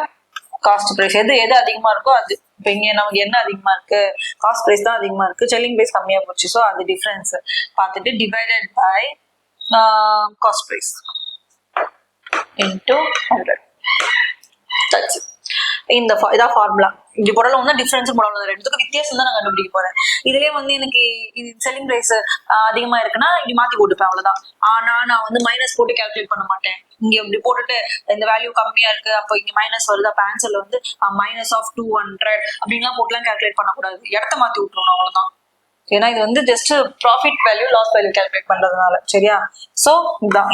காஸ்ட் பிரைஸ் எது அதிகமா இருக்கோ அது. இப்போ இங்க நமக்கு என்ன அதிகமா இருக்கு, காஸ்ட் பிரைஸ் தான் அதிகமா இருக்கு, செல்லிங் பிரைஸ் கம்மியா போச்சு. ஸோ அது டிஃபரன்ஸ் பார்த்துட்டு divided by cost price into 100. That's it. இதான் ஃபார்முலா. இப்படி போடலாம் வந்து டிஃபரன்ஸ் போடலாம். ரெண்டுத்துக்கும் வித்தியாசம் தான் நான் கண்டுபிடிக்க போறேன். இதுலயே வந்து எனக்கு செல்லிங் பிரைஸ் அதிகமா இருக்குன்னா இப்படி மாத்தி போட்டுப்பேன், அவ்வளவுதான். ஆனா நான் வந்து மைனஸ் போட்டு கால்குலேட் பண்ண மாட்டேன். இங்க இப்படி போட்டுட்டு இந்த வேல்யூ கம்மியா இருக்கு, அப்போ இங்க மைனஸ் வருது, அப்ப ஆன்சர்ல வந்து மைனஸ் ஆஃப் 200 அப்படின்லாம் போட்டுலாம் கால்குலேட் பண்ணக்கூடாது. இடத்த மாத்தி விட்டுருணும், அவ்வளவுதான். ஏன்னா இது வந்து just profit value loss value calculate பண்றதுனால. சரியா. சோ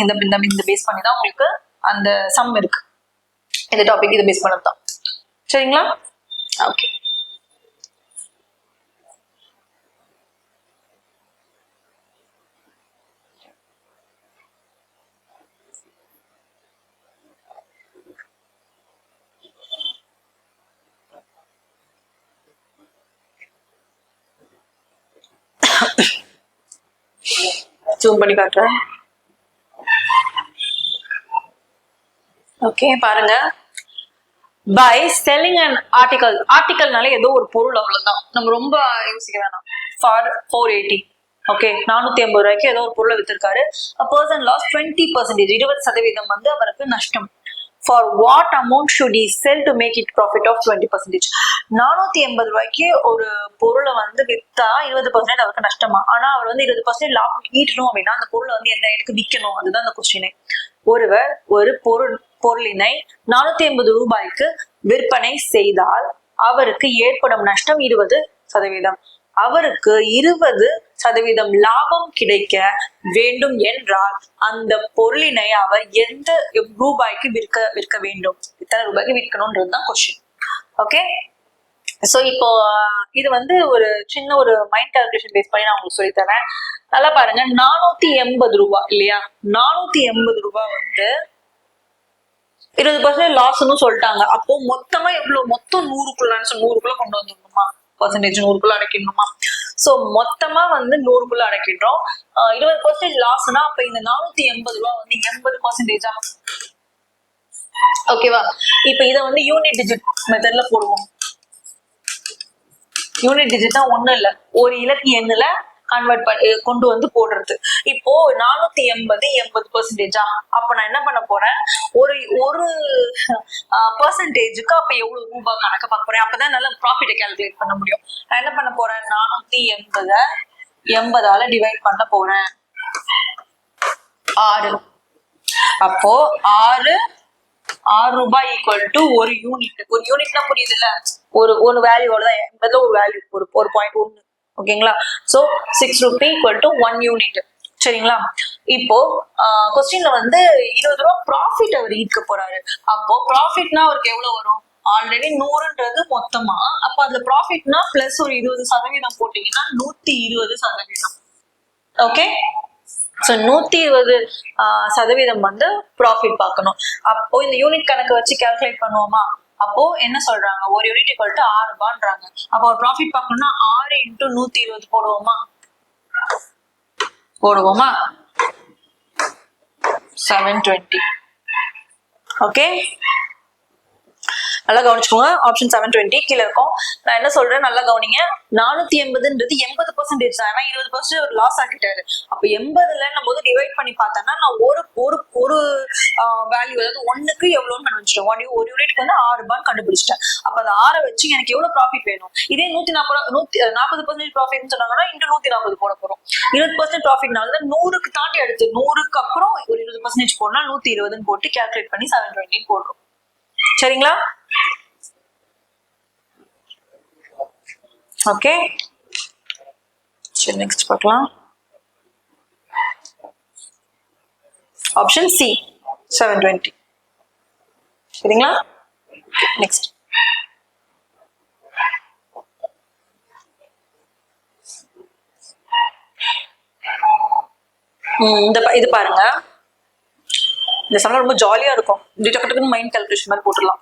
இந்த பேஸ் பண்ணி தான் உங்களுக்கு அந்த சம் இருக்கு. இந்த டாபிக் இதை பேஸ் பண்ணது தான். சரிங்களா. ஓகே. ஜூம் பண்ணி காட்டுறேன். ஓகே பாருங்க, பை செல்லிங் அண்ட் ஆர்டிகல்னால ஏதோ ஒரு பொருள், அவ்வளவுதான், நம்ம ரொம்ப யோசிக்க வேணாம். ஃபார் 480, ஓகே 480 ரூபாய்க்கு ஏதோ ஒரு பொருளை வித்திருக்காரு. a person lost 20%, 20% வந்து அவருக்கு நஷ்டம். for what amount should he sell to make it profit of 20%? 480 ரூபாய்க்கு ஒரு பொருளை வந்து வித்தா 20% அவருக்கு நஷ்டமா, ஆனா அவர் வந்து 20% லாபம் ஈட்டணும் அப்படின்னா அந்த பொருளை வந்து என்ன இடத்துக்கு விற்கணும், அதுதான் அந்த கொஸ்டினே. ஒருவர் ஒரு பொருளினை 480 ரூபாய்க்கு விற்பனை செய்தால் அவருக்கு ஏற்படும் நஷ்டம் 20%. அவருக்கு 20% லாபம் கிடைக்க வேண்டும் என்றால் அந்த பொருளினை அவர் எந்த ரூபாய்க்கு விற்க வேண்டும், எத்தனை ரூபாய்க்கு விற்கணும்ன்றதுதான் கொஸ்டின். ஓகே, சோ இப்போ இது வந்து ஒரு சின்ன ஒரு மைண்ட் கால்குலேஷன் பேஸ் பண்ணி நான் உங்களுக்கு சொல்லி தரேன். நல்லா பாருங்க, 480 ரூபாய் இல்லையா, 480 ரூபாய் வந்து 20% லாஸ்ன்னு சொல்லிட்டாங்க. அப்போ மொத்தமா எவ்வளவு, மொத்தம் 100க்குள்ள கொண்டு வந்துடணுமா, பர்சன்டேஜ் 100க்குள்ள அடைக்கணுமா? சோ மொத்தமா வந்து 100க்குள்ள அடைக்கின்றோம். 20% லாஸ்னா அப்ப இந்த 480 ரூபாய் வந்து 80%. ஓகேவா? இப்ப இத வந்து யூனிட் டிஜிட் மெத்தட்ல போடுவோம். யூனிட் டிஜிட்னா ஒண்ணும் இல்ல, ஒரு இலக்கு எண்ணுல கன்வெர்ட் பண்ணி கொண்டு வந்து போடுறது. இப்போ 480 80%. அப்ப நான் என்ன பண்ண போறேன், ஒரு பர்சன்டேஜுக்கு அப்ப எவ்வளவு ரூபாய் கணக்க பார்க்க போறேன், அப்பதான் நல்ல ப்ராஃபிட்டை கால்குலேட் பண்ண முடியும். நான் என்ன பண்ண போறேன், 480 80ஆல டிவைட் பண்ண போறேன் 6. அப்போ 6 ரூபாய் ஈக்குவல் டு ஒரு யூனிட். ஒரு யூனிட்னா புரியுது இல்ல, ஒரு வேல்யூவோட தான், 80ல ஒரு வேல்யூ, ஒரு 0.1. ஓகேங்களா? So 6 Ruby equal to 1 unit. சரிங்களா? இப்போ கொஸ்டின்ல வந்து 20 ரூபாய் ப்ராஃபிட் அவர் ஈர்க்க போறாரு. அப்போ ப்ராஃபிட்னா அவருக்கு எவ்வளவு வரும், ஆல்ரெடி 100ன்றது மொத்தமா, அப்ப அதுல ப்ராஃபிட்னா பிளஸ் ஒரு 20% போட்டீங்கன்னா 120%. ஓகே, சோ 120% வந்து ப்ராஃபிட் பார்க்கணும். அப்போ இந்த யூனிட் கணக்கு வச்சு கால்குலேட் பண்ணுவோமா? அப்போ என்ன சொல்றாங்க, ஒரு யூனிட் ஈக்குவல் டு 6 ரூபான்றாங்க. அப்போ ஒரு ப்ராஃபிட் பார்க்கணும்னா 6 × 120 போடுவோமா 720. ஓகே, நல்லா கவனிச்சுக்கோங்க. ஆப்ஷன் 720 கீழே இருக்கும். நான் என்ன சொல்றேன், நல்லா கவனிங்க. 480ன்றது 80% தான், ஏன்னா 20% லாஸ் ஆக்கிட்டாரு. அப்ப 80ல நம்ம வந்து டிவைட் பண்ணி பார்த்தோம்னா நான் ஒரு வேல்யூ, அதாவது 1க்கு எவ்வளவுன்னு கண்டுபிடிச்சிட்டேன். ஒரு யூனிட்க்கு வந்து 6 ரூபான்னு கண்டுபிடிச்சிட்டேன். அப்ப அந்த 6 வச்சு எனக்கு எவ்வளவு ப்ராஃபிட் வேணும், இதே 140% ப்ராஃபிட்னு சொன்னாங்கன்னா இன்டு 140 போட போறோம். 20% ப்ராஃபிட்னால 100க்கு தாண்டி அடுத்து 100க்கு அப்புறம் ஒரு 20% போடணும், 120ன்னு போட்டு கால்குலேட் பண்ணி 720 போடுறோம். சரிங்களா? ஓகே, சரி நெக்ஸ்ட் பார்க்கலாம். Option C 720. சரிங்களா? நெக்ஸ்ட் இது பாருங்க, இந்த சமயம் ரொம்ப ஜாலியா இருக்கும். டக்குன்னு மைண்ட் கால்குலேஷன் மாதிரி போட்டுடலாம்.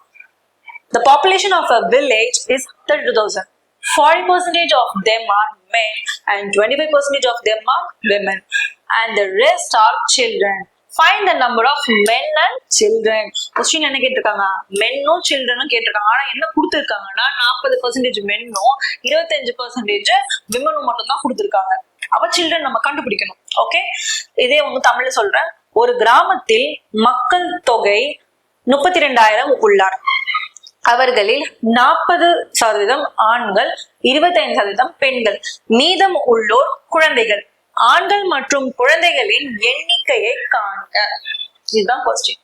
The population of a village is 32,000. 40% of them are men and 25% of them are women, and the rest are children. Find the number of men and children. Question என்ன கேட்டிருக்காங்க, மென்னும் சில்ட்ரனும் கேட்டிருக்காங்க. ஆனா என்ன கொடுத்திருக்காங்கன்னா 40% மென்னும் 25% விமனும் மட்டும் தான் கொடுத்திருக்காங்க. அப்ப சில்ட்ரன் நம்ம கண்டுபிடிக்கணும். ஓகே, இதே உங்க தமிழ்ல சொல்றேன். ஒரு கிராமத்தில் மக்கள் தொகை 32,000 உள்ளார். அவர்களில் 40% ஆண்கள், 25% பெண்கள். மீதம் உள்ளோர் குழந்தைகள். ஆண்கள் மற்றும் குழந்தைகளின் எண்ணிக்கையை காண்க. இதுதான் கொஸ்டின்.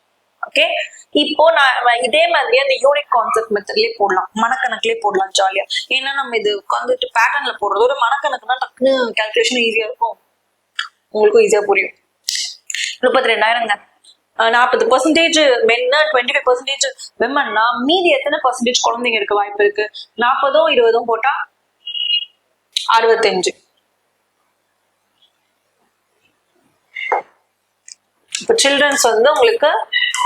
ஓகே, இப்போ நான் இதே மாதிரி அந்த யூனிட் கான்செப்ட் மெத்தட்லயே போடலாம், மனக்கணக்குலயே போடலாம் ஜாலியா. ஏன்னா நம்ம இது உட்காந்துட்டு பேட்டர்ன்ல போடுறது ஒரு மனக்கணக்குனா டக்குன்னு கால்குலேஷன் ஈஸியா இருக்கும், உங்களுக்கும் ஈஸியா புரியும். 32,000 40% மென்னா 25% விமன்னா மீதி எத்தனை பர்சன்டேஜ் குழந்தைங்க இருக்க வாய்ப்பு இருக்கு? 40ம் 20ம் போட்டா 65. இப்ப சில்ட்ரன்ஸ் வந்து உங்களுக்கு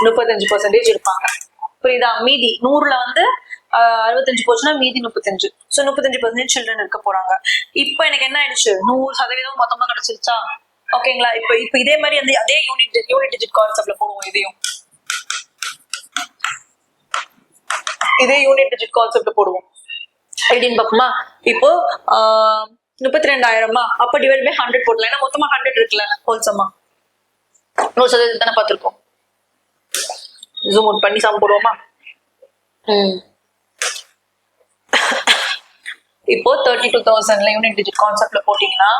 35% இருப்பாங்க. புரியுதா? மீதி 100ல வந்து 65 போச்சுன்னா மீதி 35. ஸோ 35% சில்ட்ரன் இருக்க போறாங்க. இப்போ எனக்கு என்ன ஆயிடுச்சு, 100% மொத்தமா கிடைச்சிருச்சா? ஓகேங்களா? இப்போ இதே மாதிரி அந்த அதே யூனிட் டிஜிட் கான்செப்ட்ல போடுவோம். இதே யூனிட் டிஜிட் கான்செப்ட் போடுவோம். எப்படின்னு பார்ப்போமா? இப்போ 32,000 அப்ப டிவைட் பை 100 போடலாம். ஏன்னா மொத்தமா 100 இருக்குல்ல, ஹோல்சமா 100% தானே பார்த்துருக்கோம். ஜூம் அவுட் பண்ணி சம் போடுவோமா? இப்போ 32,000 யூனிட் டிஜிட் கான்செப்ட்ல போட்டீங்கன்னா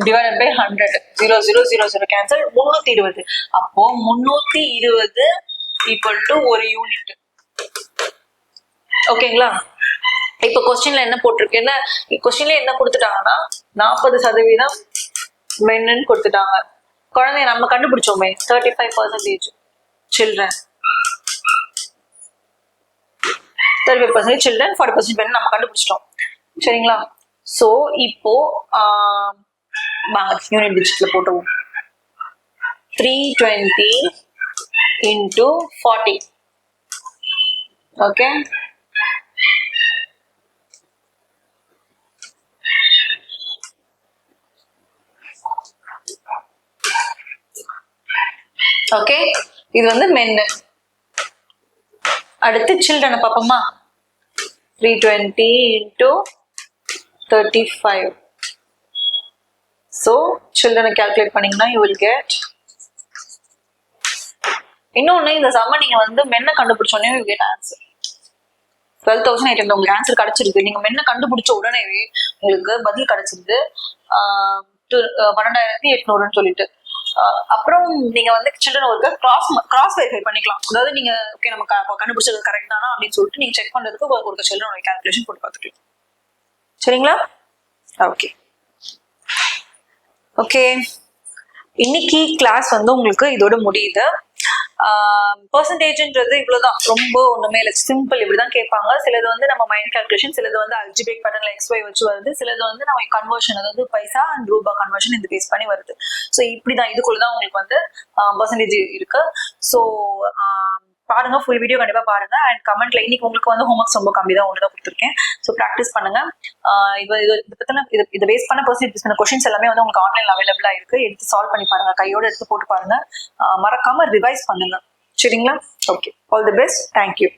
டிவைடட் பை 100, 0 0 0 0 கேன்சல், 320. அப்போ 320 ஈக்குவல் டு ஒரு யூனிட். ஓகேங்களா? இப்ப கொஸ்டின்ல என்ன போட்டிருக்கு, என்ன கொஸ்டின்ல என்ன கொடுத்துட்டாங்கன்னா 40% மென்னு கொடுத்துட்டாங்க. குழந்தைய நம்ம கண்டுபிடிச்சோமே 35% சில்ட்ரன், 35% சில்ட்ரன், 40% மென் நம்ம கண்டுபிடிச்சிட்டோம். சரிங்களா? சோ இப்போ யூனிட் டிஜிட்ல போட்டுருவோம். 320 into 40. ஓகே, ஓகே, இது வந்து மென்னு. அடுத்து சில்ட்ரனை பார்ப்போமா? 320 into 35. ஸோ சில்ட்ரனை கால்குலேட் பண்ணீங்கன்னா யூ வில் கெட். இன்னொன்னு, இந்த சம்ம நீங்க வந்து மென்ன கண்டுபிடிச்சோடனே யூ கெட் ஆன்சர் 12,800. உங்களுக்கு ஆன்சர் கிடைச்சிருக்கு. நீங்க மென்ன கண்டுபிடிச்ச உடனேவே உங்களுக்கு பதில் கிடைச்சிருது 12,800 சொல்லிட்டு. அப்புறம் நீங்க வந்து சில்ட்ரன் ஒர்க்க கிராஸ் வெரிஃபை பண்ணிக்கலாம். அதாவது நீங்க ஓகே நம்ம கண்டுபிடிச்சது கரெக்ட் தானா அப்படின்னு சொல்லிட்டு நீங்க செக் பண்றதுக்கு ஒரு சில்ட்ரனோட கால்குலேஷன் போட்டு பார்த்துக்கலாம். சரிங்களா? ஓகே ஓகே, இன்னைக்கு கிளாஸ் வந்து உங்களுக்கு இதோட முடியுது. பெர்சன்டேஜ்ன்றது இவ்வளவுதான், ரொம்ப ஒண்ணுமே இல்லை, சிம்பிள். இப்படிதான் கேட்பாங்க. சிலது வந்து நம்ம மைண்ட் கால்குலேஷன், சிலது வந்து அல்ஜிபிரிக் பேட்டர்ன்ல XY வச்சு வருது, சிலது வந்து நம்ம கன்வர்ஷன், அதாவது பைசா அண்ட் ரூபா கன்வர்ஷன் இந்த பேஸ் பண்ணி வருது. ஸோ இப்படிதான், இதுக்குள்ளதான் உங்களுக்கு வந்து பெர்சன்டேஜ் இருக்கு. ஸோ பாருங்க, ஃபுல் வீடியோ கண்டிப்பா பாருங்க. அண்ட் கமெண்ட்ல இன்னைக்கு உங்களுக்கு வந்து ஹோம்ஒர்க்ஸ் ரொம்ப கம்மி தான், ஒன்று தான் கொடுத்துருக்கேன். ஸோ ப்ராக்டிஸ் பண்ணுங்க. இதை பேஸ் பண்ண பெர்சன்டேஜ் பண்ண கொஸ்டின்ஸ் எல்லாமே வந்து உங்களுக்கு ஆன்லைன்ல அவைலபிளா இருக்கு. எடுத்து சால்வ் பண்ணி பாருங்க, கையோட எடுத்து போட்டு பாருங்க. மறக்காம ரிவைஸ் பண்ணுங்க. சரிங்களா? Okay, all the best. Thank you.